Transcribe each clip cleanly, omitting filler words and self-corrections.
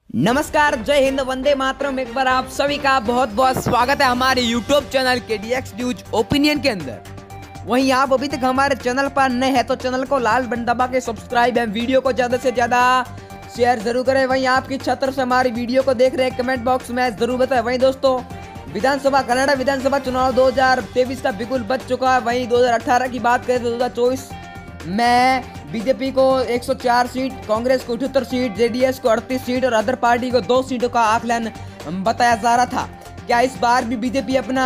नमस्कार, जय हिंद, वंदे मातरम। एक बार आप सभी का बहुत बहुत स्वागत है हमारे YouTube channel KDX news opinion के अंदर। वहीं आप अभी तक हमारे चैनल पर नए हैं तो चैनल को लाल बटन दबा के सब्सक्राइब है, वीडियो को ज्यादा से ज्यादा शेयर जरूर करें। वहीं आपकी छत्र से हमारी वीडियो को देख रहे हैं, कमेंट बॉक्स में जरूर बताएं। वहीं दोस्तों, कनाडा विधानसभा चुनाव 2023 का बिल्कुल बच चुका है। वहीं 2018 की बात करें तो 2024 में बीजेपी को 104 सीट, कांग्रेस को 78 सीट, जेडीएस को 38 सीट और अदर पार्टी को 2 सीटों का आकलन बताया जा रहा था। क्या इस बार भी बीजेपी अपना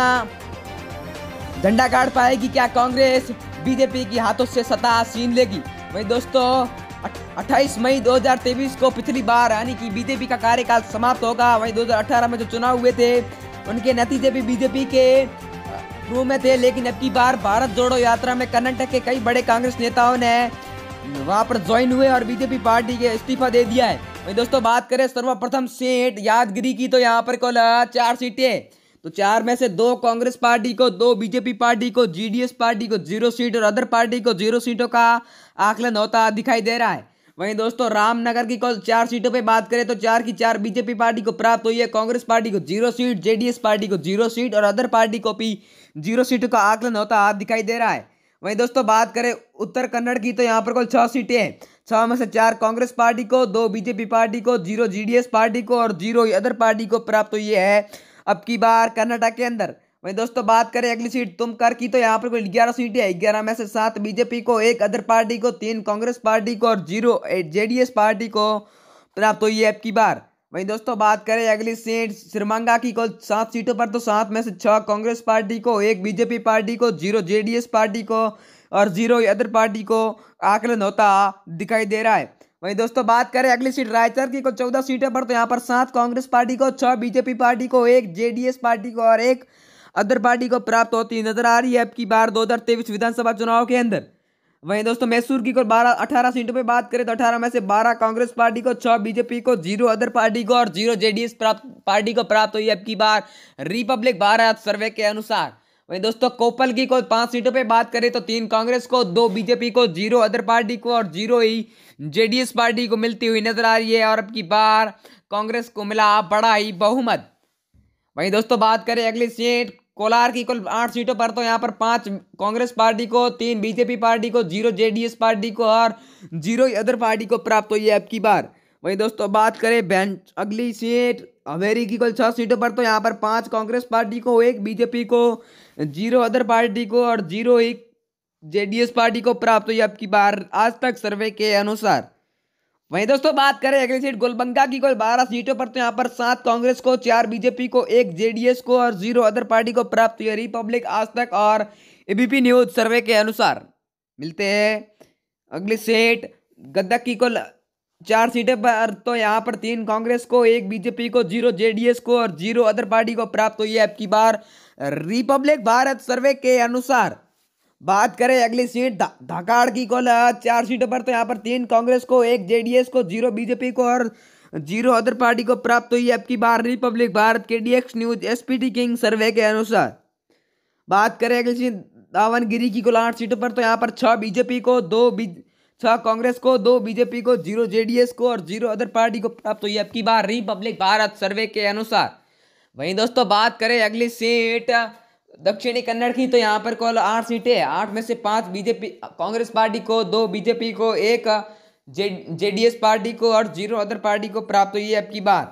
झंडा गाड़ पाएगी? क्या कांग्रेस बीजेपी की हाथों से सत्ता छीन लेगी? वहीं दोस्तों, 28 मई 2023 को पिछली बार यानी कि बीजेपी का कार्यकाल समाप्त होगा। वहीं 2018 में जो चुनाव हुए थे उनके नतीजे भी बीजेपी के रूप में थे, लेकिन अब की बार भारत जोड़ो यात्रा में कर्नाटक के कई बड़े कांग्रेस नेताओं ने वहां पर ज्वाइन हुए और बीजेपी पार्टी के इस्तीफा दे दिया है। वहीं दोस्तों, बात करें सर्वप्रथम सीट यादगिरी की तो यहाँ पर कुल 4 सीटें, तो 4 में से 2 कांग्रेस पार्टी को, 2 बीजेपी पार्टी को, जीडीएस पार्टी को 0 सीट और अदर पार्टी को 0 सीटों का आकलन होता दिखाई दे रहा है। वहीं दोस्तों, रामनगर की कुल 4 सीटों पे बात करें तो 4 की 4 बीजेपी पार्टी को प्राप्त हुई है, कांग्रेस पार्टी को 0 सीट, जेडीएस पार्टी को 0 सीट और अदर पार्टी को भी 0 सीटों का आकलन होता दिखाई दे रहा है। वहीं दोस्तों, बात करें उत्तर कन्नड़ की तो यहाँ पर कुल 6 सीटें हैं, 6 में से 4 कांग्रेस पार्टी को, 2 बीजेपी पार्टी को, 0 जीडीएस पार्टी को और 0 अदर पार्टी को प्राप्त हुई है अब की बार कर्नाटक के अंदर। वहीं दोस्तों, बात करें अगली सीट तुमकर की तो यहाँ पर कुल 11 सीटें हैं, 11 में से 7 बीजेपी को, 1 अदर पार्टी को, 3 कांग्रेस पार्टी को और 0 जेडीएस पार्टी को प्राप्त हुई है अब की बार। वहीं दोस्तों, बात करें अगली सीट श्रीमंगा की कुल 7 सीटों पर तो 7 में से 6 कांग्रेस पार्टी को, 1 बीजेपी पार्टी को, 0 जेडीएस पार्टी को और 0 अदर पार्टी को आकलन होता दिखाई दे रहा है। वहीं दोस्तों, बात करें अगली सीट रायचूर की कुल 14 सीटों पर तो यहाँ पर 7 कांग्रेस पार्टी को, 6 बीजेपी पार्टी को, 1 जेडीएस पार्टी को और 1 अदर पार्टी को प्राप्त होती नजर आ रही है अब की बार 2023 विधानसभा चुनाव के अंदर। वहीं दोस्तों, मैसूर की कुल 18 सीटों पे बात करें तो 18 में से 12 कांग्रेस पार्टी को, 6 बीजेपी को, 0 अदर पार्टी को और 0 जेडीएस पार्टी को प्राप्त हुई अब की बार रिपब्लिक भारत सर्वे के अनुसार। वहीं दोस्तों, कोपल की कुल 5 सीटों पे बात करें तो 3 कांग्रेस को, 2 बीजेपी को, 0 अदर पार्टी को और 0 ही जेडीएस पार्टी को मिलती हुई नजर आ रही है और अब की बार कांग्रेस को मिला बड़ा ही बहुमत। वहीं दोस्तों, बात करें अगली सीट कोलार की कुल 8 सीटों पर तो यहाँ पर 5 कांग्रेस पार्टी को, 3 बीजेपी पार्टी को, 0 जेडीएस पार्टी को और 0 अदर पार्टी को प्राप्त हुई है अब की बार। वहीं दोस्तों, बात करें अगली सीट हवेरी की कुल 6 सीटों पर तो यहाँ पर 5 कांग्रेस पार्टी को, 1 बीजेपी को, 0 अदर पार्टी को और 0 ही जेडीएस पार्टी को प्राप्त हुई अब की बार आज तक सर्वे के अनुसार। वहीं दोस्तों, बात करें अगली सीट गुलबंगा की कुल 12 सीटों पर तो यहाँ पर 7 कांग्रेस को, 4 बीजेपी को, 1 जेडीएस को और 0 अदर पार्टी को प्राप्त हुई है रिपब्लिक आज तक और एबीपी न्यूज सर्वे के अनुसार। मिलते हैं अगली सीट गदक की कुल 4 सीटें पर तो यहाँ पर 3 कांग्रेस को, 1 बीजेपी को, 0 जेडीएस को और 0 अदर पार्टी को प्राप्त हुई है अब की बार रिपब्लिक भारत सर्वे के अनुसार। बात करें अगली सीट धाकाड़ की कुल 4 सीटों पर तो यहाँ पर 3 कांग्रेस को, 1 जेडीएस को, 0 बीजेपी को और 0 अदर पार्टी को प्राप्त हुई है अब की बार रिपब्लिक भारत KDX न्यूज एसपीटी किंग सर्वे के अनुसार। बात करें अगली सीट दावनगिरी की कुल 8 सीटों पर तो यहाँ पर 6 बीजेपी को, 6 कांग्रेस को, 2 बीजेपी को, 0 जेडीएस को और 0 अदर पार्टी को प्राप्त हुई है अब की बार रिपब्लिक भारत सर्वे के अनुसार। वहीं दोस्तों, बात करें अगली सीट दक्षिणी कन्नड़ की तो यहाँ पर कुल 8 सीटें हैं, 8 में से 5 बीजेपी कांग्रेस पार्टी को, 2 बीजेपी को, 1 जेडीएस पार्टी को और 0 अदर पार्टी को प्राप्त हुई है अब की बार।